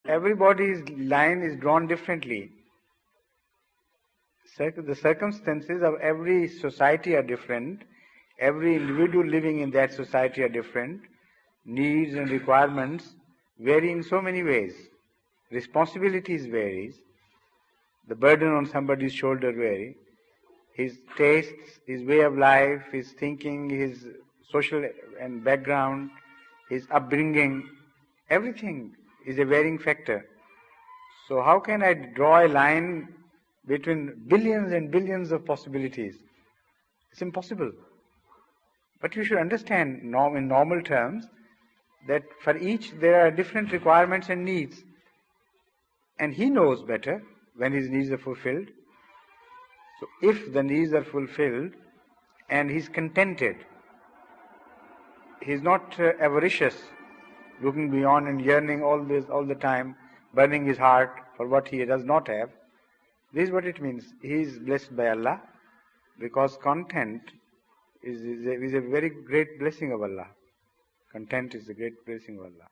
everybody's line is drawn differently. The circumstances of every society are different. Every individual living in that society are different. Needs and requirements vary in so many ways. Responsibilities varies. The burden on somebody's shoulder vary. His tastes, his way of life, his thinking, his social and background, his upbringing, everything is a varying factor. So how can I draw a line between billions and billions of possibilities? It's impossible. But you should understand in normal terms that for each there are different requirements and needs. And he knows better when his needs are fulfilled. So if the needs are fulfilled and he's contented, he's not avaricious, looking beyond and yearning all the time, burning his heart for what he does not have. This is what it means. He is blessed by Allah, because content is a very great blessing of Allah. Content is a great blessing of Allah.